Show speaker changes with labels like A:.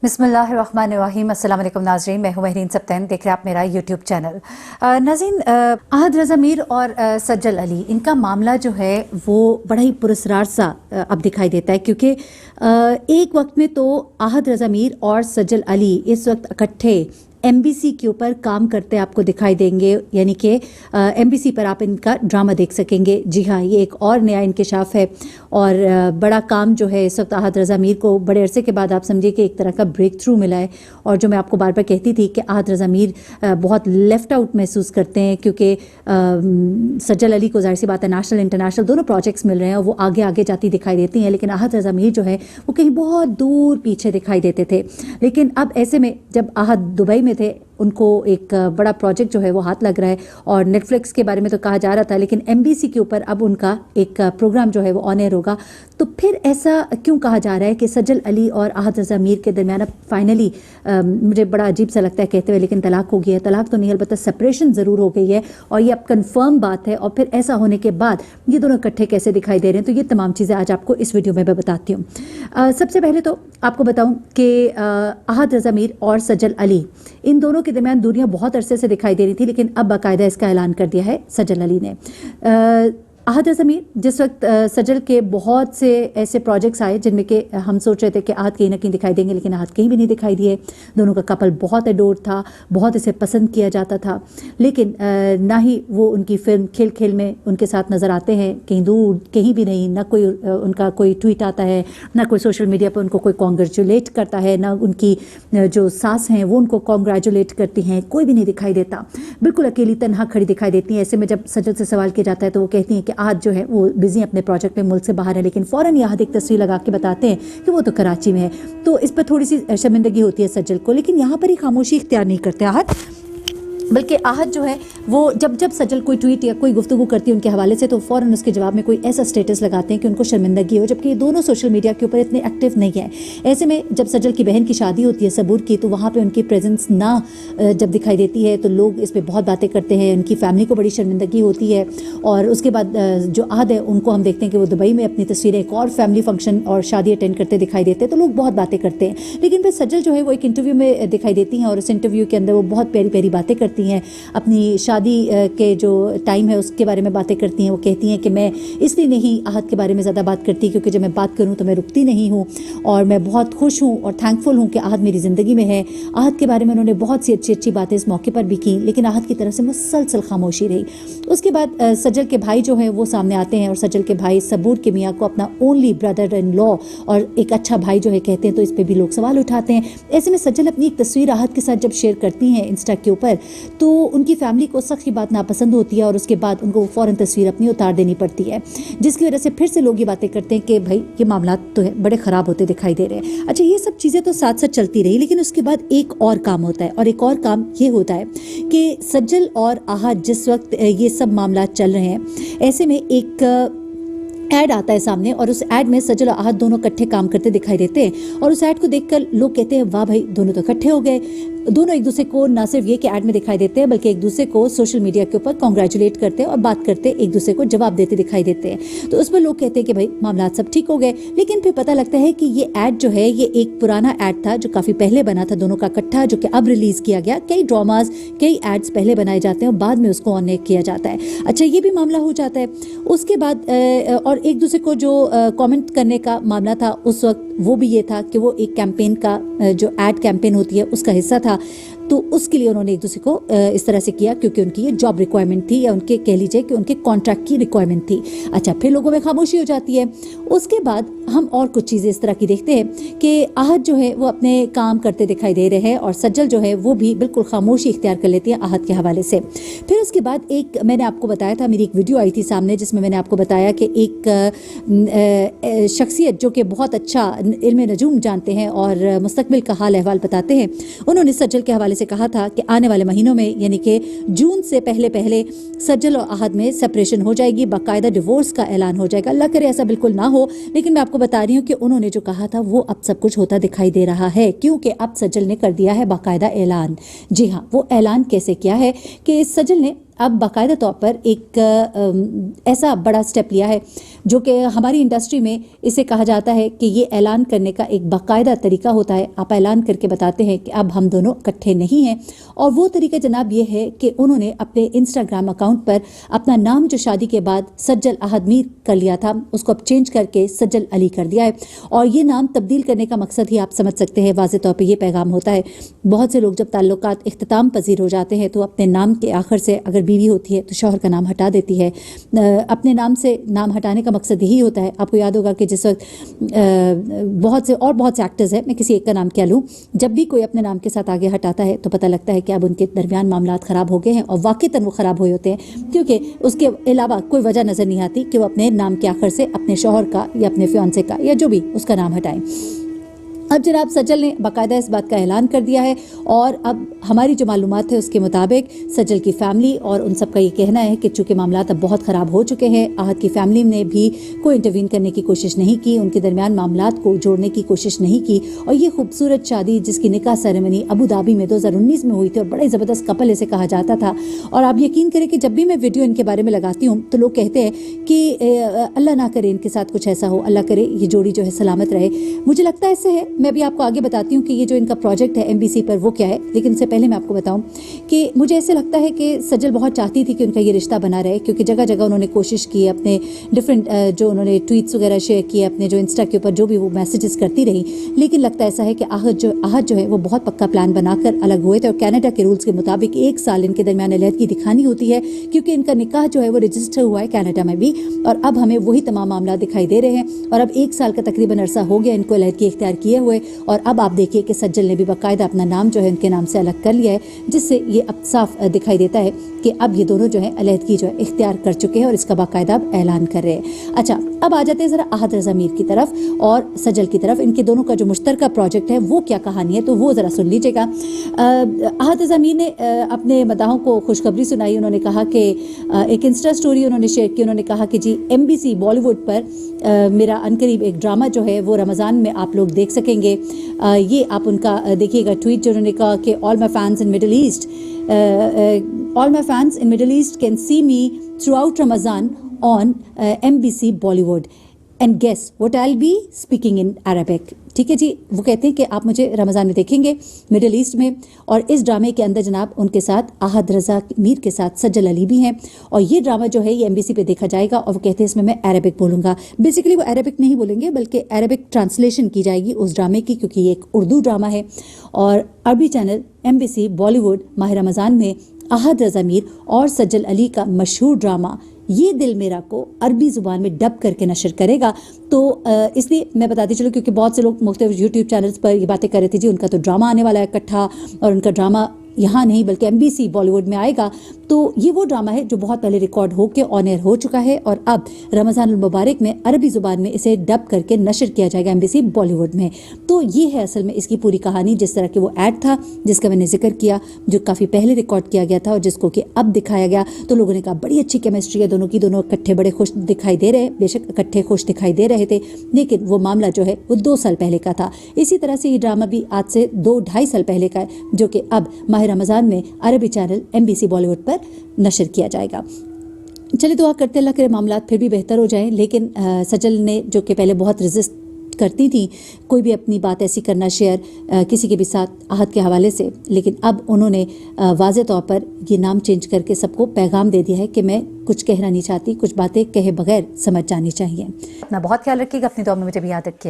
A: बिस्मिल्लाहिर्रहमानिर्रहीम। अस्सलाम वालेकुम नाज़रीन, मैं हूं महरीन सब्तैन, देख रहे हैं आप मेरा यूट्यूब चैनल। नाज़रीन, अहद रज़ा मीर और सज्जल अली, इनका मामला जो है वो बड़ा ही पुरस्कार सा अब दिखाई देता है, क्योंकि एक वक्त में तो अहद रज़ा मीर और सज्जल अली इस वक्त इकट्ठे एमबीसी के ऊपर काम करते आपको दिखाई देंगे, यानी कि एमबीसी पर आप इनका ड्रामा देख सकेंगे। जी हाँ, ये एक और नया इंकशाफ है और बड़ा काम जो है इस वक्त अहद रज़ा मीर को बड़े अरसे के बाद आप समझिए कि एक तरह का ब्रेक थ्रू मिला है। और जो मैं आपको बार बार कहती थी कि अहद रज़ा मीर बहुत लेफ़्ट आउट महसूस करते हैं, क्योंकि सज्जल अली को जाहिर सी बात है नेशनल इंटरनेशनल दोनों प्रोजेक्ट्स मिल रहे हैं और वो आगे आगे जाती दिखाई देती हैं, लेकिन अहद रज़ा मीर जो है वो कहीं बहुत दूर पीछे दिखाई देते थे। लेकिन अब ऐसे में जब अहद दुबई में थे, उनको एक बड़ा प्रोजेक्ट जो है वो हाथ लग रहा है और नेटफ्लिक्स के बारे में तो कहा जा रहा था, लेकिन एमबीसी के ऊपर अब उनका एक प्रोग्राम जो है वो ऑन एयर होगा। तो फिर ऐसा क्यों कहा जा रहा है कि सज्जल अली और अहद रज़ा मीर के दरमियान अब फाइनली मुझे बड़ा अजीब सा लगता है कहते हुए, लेकिन तलाक हो गई है। तलाक तो नहीं, अलबत्ता सेपरेशन ज़रूर हो गई है और ये अब कन्फर्म बात है। और फिर ऐसा होने के बाद ये दोनों इकट्ठे कैसे दिखाई दे रहे हैं, तो ये तमाम चीज़ें आज आपको इस वीडियो में मैं बताती हूँ। सबसे पहले तो आपको बताऊँ कि अहद रज़ा मीर और सज्जल अली, इन दोनों के दरमियान दूरियां बहुत अरसे से दिखाई दे रही थी, लेकिन अब बाकायदा इसका ऐलान कर दिया है सज्जल अली ने। अहद रज़ा मीर, जिस वक्त सज्जल के बहुत से ऐसे प्रोजेक्ट्स आए जिनमें कि हम सोच रहे थे कि अहद कहीं ना कहीं दिखाई देंगे, लेकिन अहद कहीं भी नहीं दिखाई दिए। दोनों का कपल बहुत एडोर था, बहुत इसे पसंद किया जाता था, लेकिन ना ही वो उनकी फिल्म खेल खेल में उनके साथ नज़र आते हैं, कहीं दूर कहीं भी नहीं। ना कोई उनका कोई ट्वीट आता है, ना कोई सोशल मीडिया पर उनको कोई कॉन्ग्रेचुलेट करता है, ना उनकी जो सास हैं वो उनको कॉन्ग्रेचुलेट करती हैं, कोई भी नहीं दिखाई देता। बिल्कुल अकेली तनहा खड़ी दिखाई देती हैं। ऐसे में जब सज्जल से सवाल किया जाता है तो वो कहती हैं कि आज जो है वो बिजी अपने प्रोजेक्ट में, मुल्क से बाहर है, लेकिन फ़ौरन यहाँ एक तस्वीर लगा के बताते हैं कि वो तो कराची में है। तो इस पर थोड़ी सी शर्मिंदगी होती है सज्जल को, लेकिन यहाँ पर ही खामोशी इख्तियार नहीं करते अहद, बल्कि अहद जो है वो जब जब सज्जल कोई ट्वीट या कोई गुफ्तगू करती है उनके हवाले से, तो फ़ौरन उसके जवाब में कोई ऐसा स्टेटस लगाते हैं कि उनको शर्मिंदगी हो, जबकि ये दोनों सोशल मीडिया के ऊपर इतने एक्टिव नहीं है। ऐसे में जब सज्जल की बहन की शादी होती है सबूर की, तो वहाँ पे उनकी प्रेजेंस ना जब दिखाई देती है तो लोग इस पर बहुत बातें करते हैं, उनकी फैमिली को बड़ी शर्मिंदगी होती है। और उसके बाद जो अहद है उनको हम देखते हैं कि वो दुबई में अपनी तस्वीरें एक और फैमिली फंक्शन और शादी अटेंड करते दिखाई देते हैं, तो लोग बहुत बातें करते हैं। लेकिन फिर सज्जल जो है वो एक इंटरव्यू में दिखाई देती हैं और उस इंटरव्यू के अंदर वो बहुत प्यारी प्यारी बातें करती हैं, अपनी शादी के जो टाइम है उसके बारे में बातें करती हैं। वो कहती हैं कि मैं इसलिए नहीं अहद के बारे में ज़्यादा बात करती, क्योंकि जब मैं बात करूं तो मैं रुकती नहीं हूं और मैं बहुत खुश हूं और थैंकफुल हूं कि अहद मेरी ज़िंदगी में है। अहद के बारे में उन्होंने बहुत सी अच्छी अच्छी बातें इस मौके पर भी की, लेकिन अहद की तरफ से मुसलसल खामोशी रही। उसके बाद सज्जल के भाई जो हैं वो सामने आते हैं और सज्जल के भाई सबूर के मियाँ को अपना ओनली ब्रदर इन लॉ और एक अच्छा भाई जो है कहते हैं, तो इस पर भी लोग सवाल उठाते हैं। ऐसे में सज्जल अपनी एक तस्वीर अहद के साथ जब शेयर करती हैं इंस्टा के ऊपर, तो उनकी फैमिली को सख्त बात नापसंद होती है और उसके बाद उनको फ़ौरन तस्वीर अपनी उतार देनी पड़ती है, जिसकी वजह से फिर से लोग ये बातें करते हैं कि भाई ये मामला तो है बड़े ख़राब होते दिखाई दे रहे हैं। अच्छा, ये सब चीज़ें तो साथ साथ चलती रही, लेकिन उसके बाद एक और काम होता है, और एक और काम ये होता है कि सज्जल और अहद जिस वक्त ये सब मामला चल रहे हैं, ऐसे में एक ऐड आता है सामने और उस ऐड में सज्जल और अहद दोनों इकट्ठे काम करते दिखाई देते हैं। और उस ऐड को देखकर लोग कहते हैं वाह भाई, दोनों तो इकट्ठे हो गए। दोनों एक दूसरे को ना सिर्फ ये कि ऐड में दिखाई देते हैं, बल्कि एक दूसरे को सोशल मीडिया के ऊपर कॉन्ग्रेचुलेट करते हैं और बात करते, एक दूसरे को जवाब देते दिखाई देते हैं। तो उस पर लोग कहते हैं कि भाई मामला सब ठीक हो गए। लेकिन फिर पता लगता है कि ये ऐड जो है ये एक पुराना ऐड था जो काफ़ी पहले बना था दोनों का इकट्ठा, जो कि अब रिलीज़ किया गया। कई ड्रामाज, कई एड्स पहले बनाए जाते हैं और बाद में उसको ऑन एयर किया जाता है। अच्छा, ये भी मामला हो जाता है। उसके बाद और एक दूसरे को जो कमेंट करने का मामला था उस वक्त, वो भी ये था कि वो एक कैंपेन का जो एड कैंपेन होती है उसका हिस्सा था, तो उसके लिए उन्होंने एक दूसरे को इस तरह से किया क्योंकि उनकी ये जॉब रिक्वायरमेंट थी, या उनके कह लीजिए कि उनके कॉन्ट्रैक्ट की रिक्वायरमेंट थी। अच्छा, फिर लोगों में खामोशी हो जाती है। उसके बाद हम और कुछ चीज़ें इस तरह की देखते हैं कि अहद जो है वो अपने काम करते दिखाई दे रहे हैं और सज्जल जो है वो भी बिल्कुल खामोशी इख्तियार कर लेती है अहद के हवाले से। फिर उसके बाद एक मैंने आपको बताया था, मेरी एक वीडियो आई थी सामने जिसमें मैंने आपको बताया कि एक शख्सियत जो कि बहुत अच्छा इल्म नजूम जानते हैं और मुस्तकबिल का हाल अहवाल बताते हैं, उन्होंने सज्जल के हवाले से कहा था कि आने वाले महीनों में, यानी कि जून से पहले पहले सज्जल और अहद में सेपरेशन हो जाएगी, बाकायदा डिवोर्स का ऐलान हो जाएगा। अल्लाह करे ऐसा बिल्कुल ना हो, लेकिन मैं आपको बता रही हूँ कि उन्होंने जो कहा था वो अब सब कुछ होता दिखाई दे रहा है, क्योंकि अब सज्जल ने कर दिया है बाकायदा ऐलान। जी हाँ, वो ऐलान कैसे किया है कि सज्जल ने अब बाकायदा तौर पर एक ऐसा बड़ा स्टेप लिया है जो कि हमारी इंडस्ट्री में इसे कहा जाता है कि ये ऐलान करने का एक बाकायदा तरीका होता है। आप ऐलान करके बताते हैं कि अब हम दोनों इकट्ठे नहीं हैं, और वो तरीका जनाब ये है कि उन्होंने अपने इंस्टाग्राम अकाउंट पर अपना नाम जो शादी के बाद सज्जल अहद मीर कर लिया था उसको अब चेंज करके सज्जल अली कर दिया है। और ये नाम तब्दील करने का मकसद ही आप समझ सकते हैं, वाज़ेह तौर पर यह पैगाम होता है। बहुत से लोग जब ताल्लुकात इख्तिताम पजीर हो जाते हैं तो अपने नाम के आखिर से अगर बीवी होती है तो शौहर का नाम हटा देती है। अपने नाम से नाम हटाने का मकसद यही होता है। आपको याद होगा कि जिस वक्त बहुत से एक्टर्स हैं, मैं किसी एक का नाम क्या लूँ, जब भी कोई अपने नाम के साथ आगे हटाता है तो पता लगता है कि अब उनके दरमियान मामलात ख़राब हो गए हैं, और वाक़ईतन वो ख़राब हुए होते हैं, क्योंकि उसके अलावा कोई वजह नज़र नहीं आती कि वो अपने नाम के आखिर से अपने शौहर का या अपने फियांसे का या जो भी उसका नाम हटाएं। अब जनाब सज्जल ने बाकायदा इस बात का ऐलान कर दिया है, और अब हमारी जो मालूमात है उसके मुताबिक सज्जल की फैमिली और उन सब का ये कहना है कि चूँकि मामलात अब बहुत ख़राब हो चुके हैं, आहत की फैमिली ने भी कोई इंटरवीन करने की कोशिश नहीं की, उनके दरमियान मामलात को जोड़ने की कोशिश नहीं की, और ये खूबसूरत शादी जिसकी निकाह सेरेमनी अबू धाबी में 2019 में हुई थी और बड़ा ही ज़बरदस्त कपल इसे कहा जाता था। और आप यकीन करें कि जब भी मैं वीडियो इनके बारे में लगाती हूँ तो लोग कहते हैं कि अल्लाह ना करे इनके साथ कुछ ऐसा हो, अल्लाह करे ये जोड़ी जो है सलामत रहे। मुझे लगता है ऐसे है। मैं भी आपको आगे बताती हूँ कि ये जो इनका प्रोजेक्ट है एमबीसी पर वो क्या है, लेकिन इससे पहले मैं आपको बताऊं कि मुझे ऐसे लगता है कि सज्जल बहुत चाहती थी कि उनका ये रिश्ता बना रहे, क्योंकि जगह जगह उन्होंने कोशिश की, अपने डिफरेंट जो उन्होंने ट्वीट्स वगैरह शेयर किए, अपने जो इंस्टा के ऊपर जो भी वो मैसेजेस करती रही, लेकिन लगता ऐसा है कि आहत जो है वो बहुत पक्का प्लान बनाकर अलग हुए थे। और कनाडा के रूल्स के मुताबिक 1 साल इनके दरमियान अलहदगी दिखानी होती है, क्योंकि इनका निकाह जो है वो रजिस्टर हुआ है कनाडा में भी, और अब हमें वही तमाम मामला दिखाई दे रहे हैं। और अब 1 साल का तकरीबन अरसा हो गया इनको अलहदगी इख्तियार किए हुए, और अब आप देखिए कि सज्जल ने भी बाकायदा अपना नाम जो है उनके नाम से अलग कर लिया है, जिससे ये अब साफ दिखाई देता है कि अब ये दोनों जो है अलहदगी जो है इख्तियार कर चुके हैं और इसका बाकायदा अब ऐलान कर रहे हैं। अच्छा, अब आ जाते हैं ज़रा आहत रज़ा मीर की तरफ और सज्जल की तरफ। इनके दोनों का जो मुश्तरका प्रोजेक्ट है वो क्या कहानी है, तो वो ज़रा सुन लीजिएगा। आहत रज़ा मीर ने अपने मदाहों को खुशखबरी सुनाई। उन्होंने कहा कि एक इंस्टा स्टोरी उन्होंने शेयर की। उन्होंने कहा कि जी एमबीसी बॉलीवुड पर मेरा अनकरीब एक ड्रामा जो है वो रमज़ान में आप लोग देख सकेंगे। ये आप उनका देखिएगा ट्वीट जो उन्होंने कहा कि all my fans in Middle East can see me throughout Ramzan on MBC Bollywood and guess what I will be speaking in Arabic. ठीक है जी, वो कहते हैं कि आप मुझे रमज़ान में देखेंगे मिडिल ईस्ट में, और इस ड्रामे के अंदर जनाब उनके साथ आहत रज़ा मीर के साथ सज्जल अली भी हैं, और ये ड्रामा जो है ये एमबीसी पे देखा जाएगा। और वो कहते हैं इसमें मैं अरबिक बोलूँगा। बेसिकली वो अरबिक नहीं बोलेंगे बल्कि अरबिक ट्रांसलेशन की जाएगी उस ड्रामे की, क्योंकि ये एक उर्दू ड्रामा है। और अरबी चैनल एमबीसी बॉलीवुड माह रमज़ान में आहत रज़ा मीर और सज्जल अली का मशहूर ड्रामा ये दिल मेरा को अरबी ज़ुबान में डब करके नशर करेगा। तो इसलिए मैं बताती चलूँ, क्योंकि बहुत से लोग मुख्तलिफ यूट्यूब चैनल्स पर ये बातें कर रहे थे जी उनका तो ड्रामा आने वाला है इकट्ठा, और उनका ड्रामा यहाँ नहीं बल्कि एमबीसी बॉलीवुड में आएगा। तो ये वो ड्रामा है जो बहुत पहले रिकॉर्ड होकर ऑन एयर हो चुका है, और अब रमज़ान उल मुबारक में अरबी ज़ुबान में इसे डब करके नशर किया जाएगा एमबीसी बॉलीवुड में। तो ये है असल में इसकी पूरी कहानी। जिस तरह के वो ऐड था जिसका मैंने जिक्र किया, जो काफ़ी पहले रिकॉर्ड किया गया था और जिसको कि अब दिखाया गया, तो लोगों ने कहा बड़ी अच्छी केमिस्ट्री है दोनों की, दोनों इकट्ठे बड़े खुश दिखाई दे रहे। बेशक इकट्ठे खुश दिखाई दे रहे थे, लेकिन वो मामला जो है वो 2 साल पहले का था। इसी तरह से ये ड्रामा भी आज से 2-2.5 साल पहले का है, जो कि अब माह रमज़ान में अरबी चैनल एमबीसी बॉलीवुड पर नशर किया जाएगा। चलिए दुआ करते अल्लाह करे मामलात फिर भी बेहतर हो जाएं। लेकिन सज्जल ने, जो कि पहले बहुत रेजिस्ट करती थी कोई भी अपनी बात ऐसी करना शेयर किसी के भी साथ आहत के हवाले से, लेकिन अब उन्होंने वाज़े तौर पर ये नाम चेंज करके सबको पैगाम दे दिया है कि मैं कुछ कहना नहीं चाहती, कुछ बातें कहे बगैर समझ जानी चाहिए। अपना बहुत ख्याल रखिएगा, अपनी दुआ में मुझे भी याद रखिए।